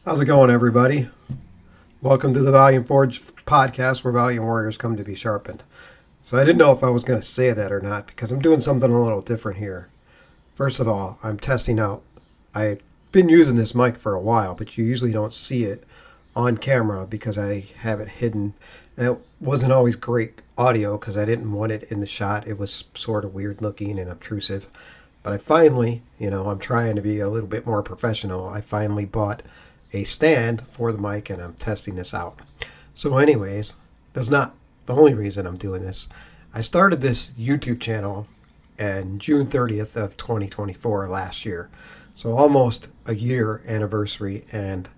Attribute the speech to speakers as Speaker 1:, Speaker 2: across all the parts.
Speaker 1: How's it going, everybody? Welcome to the Valiant Forge podcast where Valiant Warriors come to be sharpened. So I didn't know if I was going to say that or not because I'm doing something a little different here. First of all, I'm testing out. I've been using this mic for a while, but you usually don't see it on camera because I have it hidden. And it wasn't always great audio because I didn't want it in the shot. It was sort of weird looking and obtrusive. But I finally, I'm trying to be a little bit more professional. I finally bought a stand for the mic and I'm testing this out. So anyways, that's not the only reason I'm doing this. I started this YouTube channel on June 30th of 2024 last year. So almost a year anniversary. And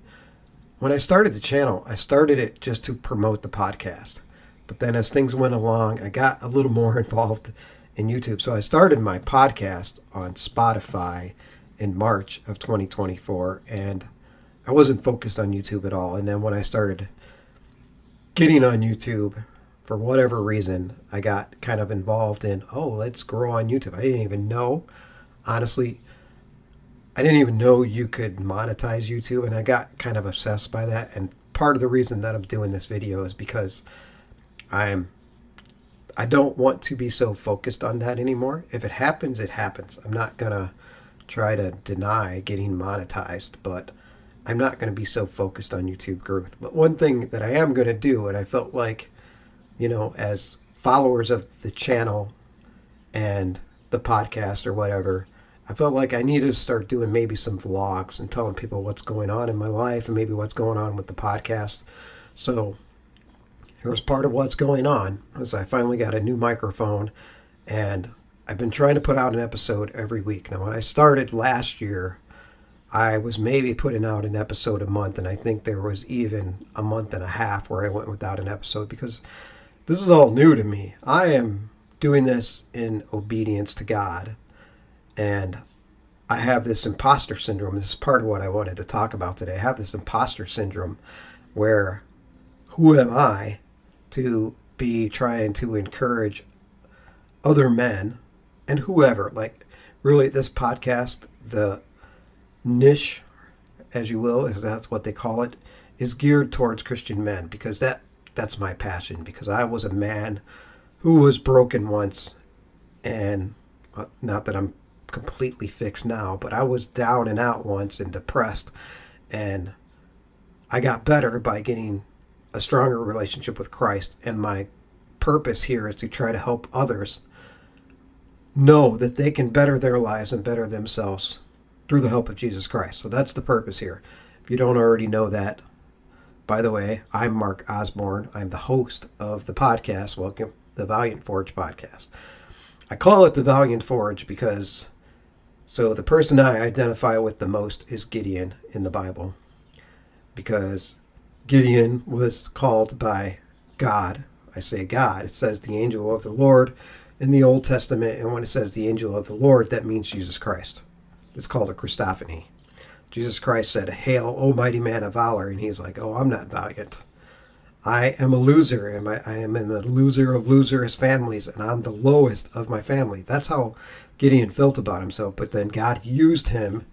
Speaker 1: when I started the channel, I started it just to promote the podcast. But then as things went along, I got a little more involved in YouTube. So I started my podcast on Spotify in March of 2024, and I wasn't focused on YouTube at all. And then when I started getting on YouTube, for whatever reason, I got kind of involved in, let's grow on YouTube. I didn't even know, honestly, I didn't even know you could monetize YouTube, and I got kind of obsessed by that. And part of the reason that I'm doing this video is because I don't want to be so focused on that anymore. If it happens, it happens. I'm not going to try to deny getting monetized, but I'm not going to be so focused on YouTube growth. But one thing that I am going to do, and I felt like, as followers of the channel and the podcast or whatever, I felt like I needed to start doing maybe some vlogs and telling people what's going on in my life and maybe what's going on with the podcast. So here's part of what's going on is I finally got a new microphone, and I've been trying to put out an episode every week. Now, when I started last year, I was maybe putting out an episode a month, and I think there was even a month and a half where I went without an episode because this is all new to me. I am doing this in obedience to God, and I have this imposter syndrome. This is part of what I wanted to talk about today. I have this imposter syndrome where who am I to be trying to encourage other men and whoever, like really this podcast, the niche, as you will, is that's what they call it, is geared towards Christian men because that's my passion, because I was a man who was broken once, and not that I'm completely fixed now, but I was down and out once and depressed, and I got better by getting a stronger relationship with Christ. And my purpose here is to try to help others know that they can better their lives and better themselves through the help of Jesus Christ. So that's the purpose here. If you don't already know that, by the way, I'm Mark Osborne. I'm the host of the podcast, welcome, the Valiant Forge podcast. I call it the Valiant Forge because the person I identify with the most is Gideon in the Bible, because Gideon was called by God. I say God. It says the angel of the Lord in the Old Testament, and when it says the angel of the Lord, that means Jesus Christ. It's called a Christophany. Jesus Christ said, "Hail, O mighty man of valor," and he's like, "Oh, I'm not valiant. I am a loser, and I am in the loser of losers families, and I'm the lowest of my family." That's how Gideon felt about himself. But then God used him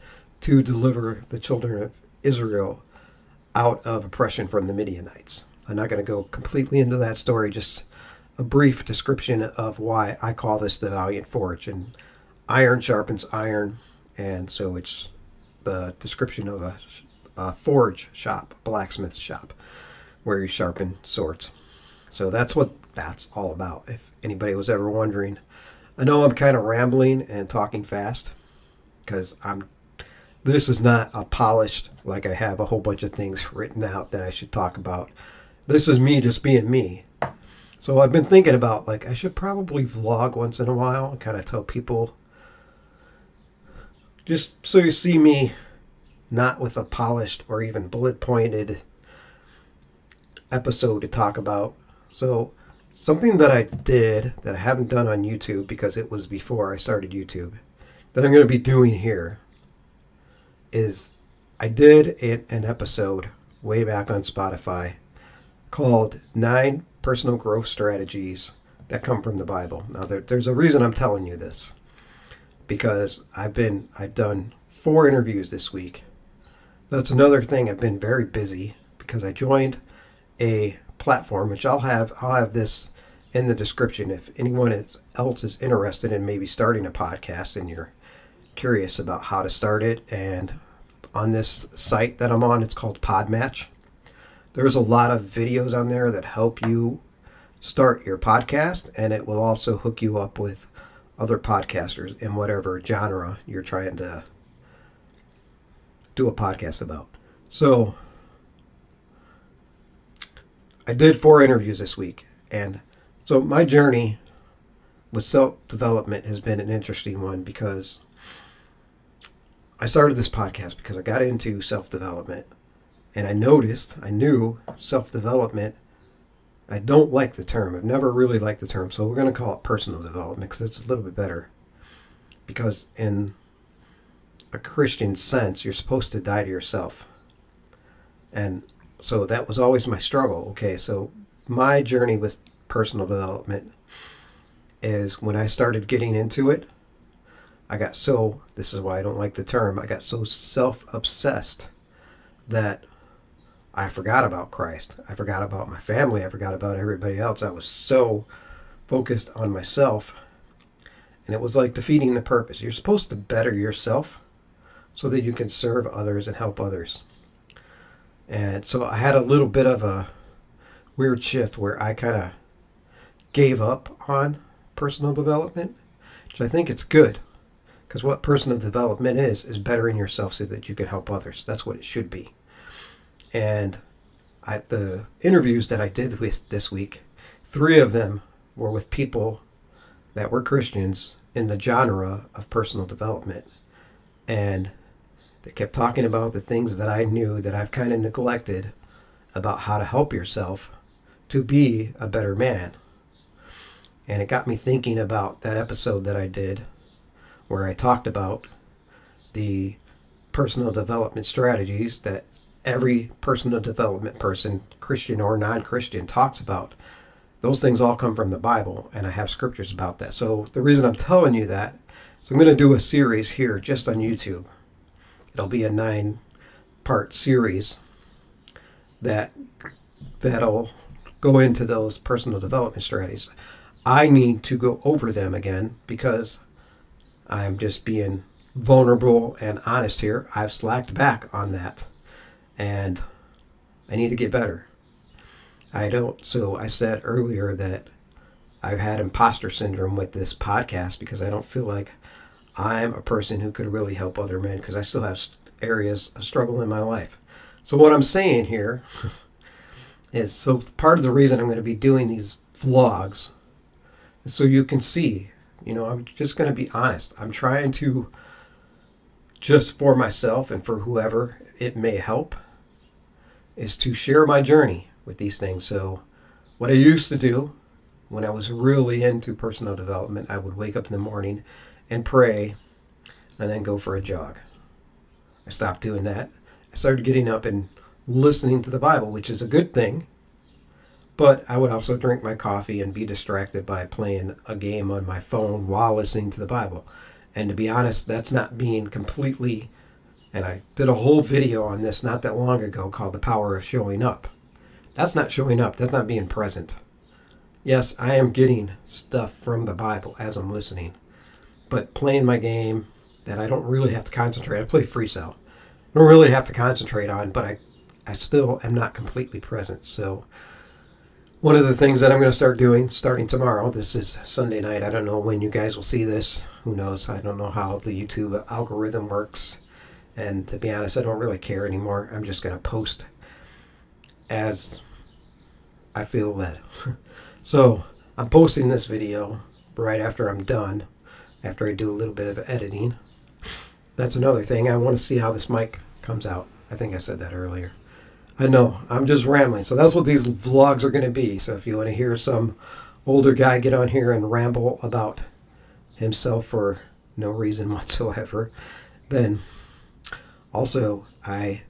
Speaker 1: to deliver the children of Israel out of oppression from the Midianites. I'm not going to go completely into that story, just a brief description of why I call this the Valiant Forge. And iron sharpens iron, and so it's the description of a forge shop, a blacksmith shop, where you sharpen swords. So that's what that's all about, if anybody was ever wondering. I know I'm kind of rambling and talking fast because this is not a polished, like I have a whole bunch of things written out that I should talk about. This is me just being me. So I've been thinking about, I should probably vlog once in a while and kind of tell people, just so you see me not with a polished or even bullet pointed episode to talk about. So something that I did that I haven't done on YouTube because it was before I started YouTube, that I'm going to be doing here, is I did an episode way back on Spotify called 9 Personal Growth Strategies That Come from the Bible. Now, there's a reason I'm telling you this, because I've done 4 interviews this week That's another thing. I've been very busy because I joined a platform, which I'll have this in the description if anyone else is interested in maybe starting a podcast and you're curious about how to start it. And on this site that I'm on, it's called Podmatch. There's a lot of videos on there that help you start your podcast, and it will also hook you up with other podcasters in whatever genre you're trying to do a podcast about. So I did 4 interviews this week, and so my journey with self-development has been an interesting one because I started this podcast because I got into self-development, and I knew self-development. I don't like the term. I've never really liked the term, so we're going to call it personal development because it's a little bit better. Because in a Christian sense, you're supposed to die to yourself. And so that was always my struggle. Okay, so my journey with personal development is when I started getting into it, this is why I don't like the term, I got so self-obsessed that I forgot about Christ. I forgot about my family. I forgot about everybody else. I was so focused on myself. And it was like defeating the purpose. You're supposed to better yourself so that you can serve others and help others. And so I had a little bit of a weird shift where I kind of gave up on personal development, which I think it's good. Because what personal development is bettering yourself so that you can help others. That's what it should be. And the interviews that I did this week, 3 of them were with people that were Christians in the genre of personal development. And they kept talking about the things that I knew that I've kind of neglected about how to help yourself to be a better man. And it got me thinking about that episode that I did where I talked about the personal development strategies that every personal development person, Christian or non-Christian, talks about. Those things all come from the Bible, and I have scriptures about that. So the reason I'm telling you that is I'm going to do a series here just on YouTube. It'll be a 9-part series that'll go into those personal development strategies. I need to go over them again because I'm just being vulnerable and honest here. I've slacked back on that. And I need to get better. So I said earlier that I've had imposter syndrome with this podcast because I don't feel like I'm a person who could really help other men because I still have areas of struggle in my life. So what I'm saying here is, so part of the reason I'm going to be doing these vlogs is so you can see, I'm just going to be honest. I'm trying to, just for myself and for whoever it may help, is to share my journey with these things. So what I used to do when I was really into personal development, I would wake up in the morning and pray and then go for a jog. I stopped doing that. I started getting up and listening to the Bible, which is a good thing. But I would also drink my coffee and be distracted by playing a game on my phone while listening to the Bible. And to be honest, that's not being completely... And I did a whole video on this not that long ago called The Power of Showing Up. That's not showing up. That's not being present. Yes, I am getting stuff from the Bible as I'm listening. But playing my game that I don't really have to concentrate. I play Free Cell. I don't really have to concentrate on, but I still am not completely present. So one of the things that I'm going to start doing starting tomorrow, this is Sunday night. I don't know when you guys will see this. Who knows? I don't know how the YouTube algorithm works. And to be honest, I don't really care anymore. I'm just going to post as I feel led. So I'm posting this video right after I'm done, after I do a little bit of editing. That's another thing. I want to see how this mic comes out. I think I said that earlier. I know, I'm just rambling. So that's what these vlogs are going to be. So if you want to hear some older guy get on here and ramble about himself for no reason whatsoever, then... Also, I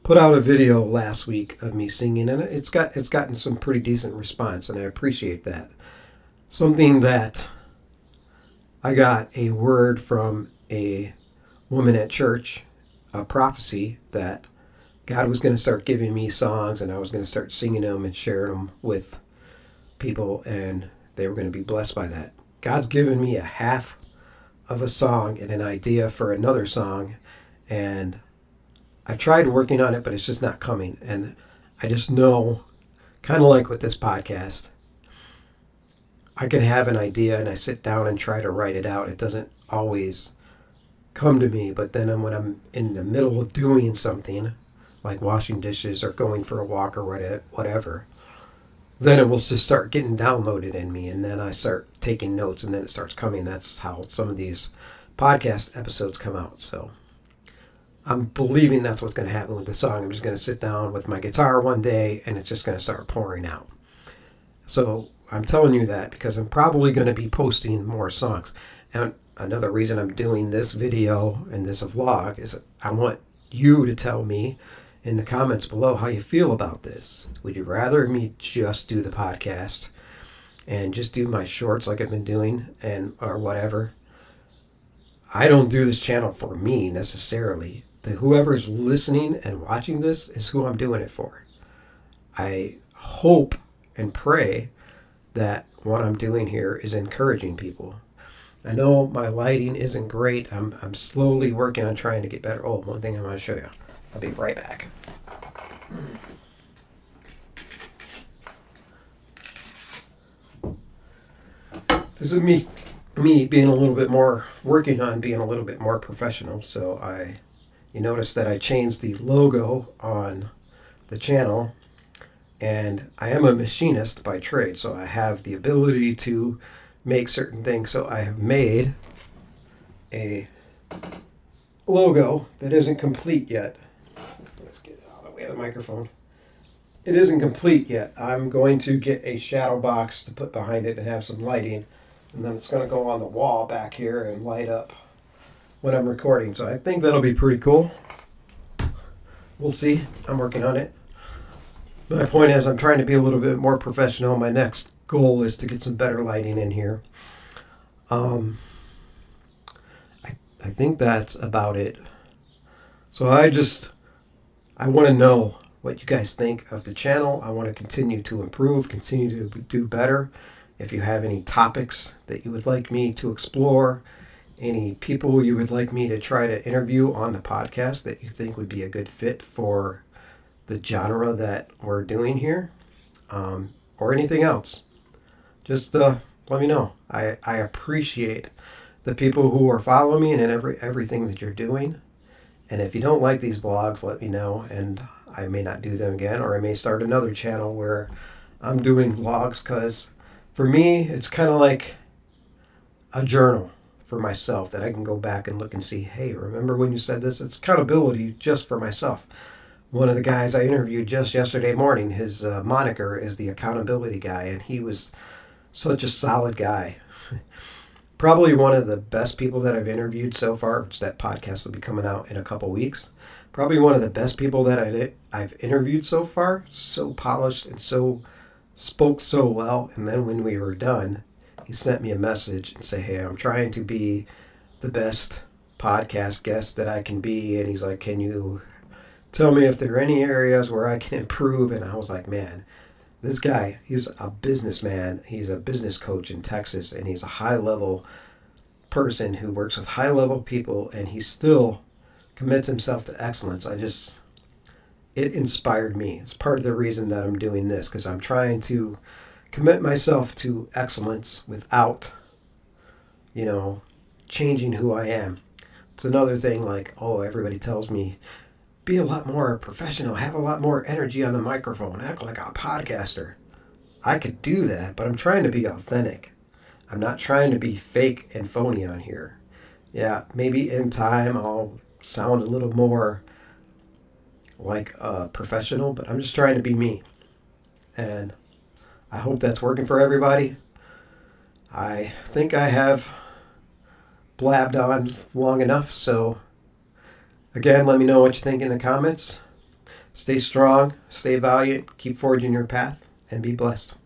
Speaker 1: put out a video last week of me singing, and it's gotten some pretty decent response, and I appreciate that. Something that I got a word from a woman at church a prophecy that God was going to start giving me songs, and I was going to start singing them and sharing them with people, and they were going to be blessed by that. God's given me a half of a song and an idea for another song, and I've tried working on it, but it's just not coming. And I just know, kind of like with this podcast, I can have an idea and I sit down and try to write it out. It doesn't always come to me, but then when I'm in the middle of doing something, like washing dishes or going for a walk or whatever, then it will just start getting downloaded in me, and then I start taking notes, and then it starts coming. That's how some of these podcast episodes come out. So I'm believing that's what's going to happen with the song. I'm just going to sit down with my guitar one day, and it's just going to start pouring out. So I'm telling you that because I'm probably going to be posting more songs. And another reason I'm doing this video and this vlog is I want you to tell me in the comments below how you feel about this. Would you rather me just do the podcast and just do my shorts like I've been doing or whatever? I don't do this channel for me necessarily. Whoever's listening and watching this is who I'm doing it for. I hope and pray that what I'm doing here is encouraging people. I know my lighting isn't great. I'm slowly working on trying to get better. Oh, one thing I want to show you. I'll be right back. This is me being a little bit more, working on being a little bit more professional. So you notice that I changed the logo on the channel, and I am a machinist by trade, so I have the ability to make certain things. So I have made a logo that isn't complete yet. Let's get it out of the way of the microphone. It isn't complete yet. I'm going to get a shadow box to put behind it and have some lighting, and then it's going to go on the wall back here and light up when I'm recording. So I think that'll be pretty cool. We'll see. I'm working on it. My point is I'm trying to be a little bit more professional. My next goal is to get some better lighting in here. I think that's about it. So I want to know what you guys think of the channel. I want to continue to improve, continue to do better. If you have any topics that you would like me to explore, any people you would like me to try to interview on the podcast that you think would be a good fit for the genre that we're doing here, or anything else, just let me know. I appreciate the people who are following me and everything that you're doing. And if you don't like these vlogs, let me know, and I may not do them again, or I may start another channel where I'm doing vlogs, because for me, it's kind of like a journal for myself that I can go back and look and see, hey, remember when you said this? It's accountability just for myself. One of the guys I interviewed just yesterday morning, his moniker is the accountability guy, and he was such a solid guy. Probably one of the best people that I've interviewed so far, which that podcast will be coming out in a couple weeks. Probably one of the best people that I've interviewed so far. So polished and spoke so well. And then when we were done, he sent me a message and said, hey, I'm trying to be the best podcast guest that I can be. And he's like, can you tell me if there are any areas where I can improve? And I was like, man, this guy, he's a businessman. He's a business coach in Texas, and he's a high-level person who works with high-level people, and he still commits himself to excellence. It inspired me. It's part of the reason that I'm doing this, because I'm trying to commit myself to excellence without, changing who I am. It's another thing like, everybody tells me, be a lot more professional, have a lot more energy on the microphone, act like a podcaster. I could do that, but I'm trying to be authentic. I'm not trying to be fake and phony on here. Yeah, maybe in time I'll sound a little more like a professional, but I'm just trying to be me. And I hope that's working for everybody. I think I have blabbed on long enough, so again, let me know what you think in the comments. Stay strong, stay valiant, keep forging your path, and be blessed.